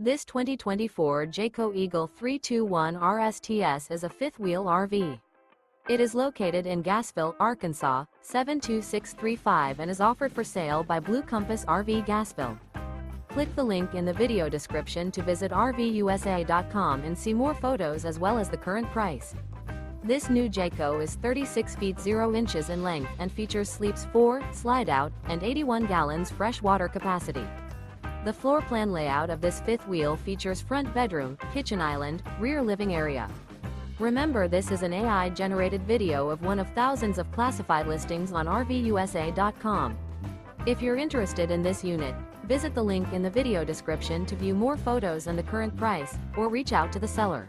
This 2024 Jayco Eagle 321 RSTS is a fifth-wheel RV. It is located in Gassville, Arkansas, 72635 and is offered for sale by Blue Compass RV Gassville. Click the link in the video description to visit RVUSA.com and see more photos as well as the current price. This new Jayco is 36 feet 0 inches in length and features sleeps 4, slide-out, and 81 gallons fresh water capacity. The floor plan layout of this fifth wheel features front bedroom, kitchen island, rear living area. Remember, this is an AI-generated video of one of thousands of classified listings on RVUSA.com. If you're interested in this unit, visit the link in the video description to view more photos and the current price, or reach out to the seller.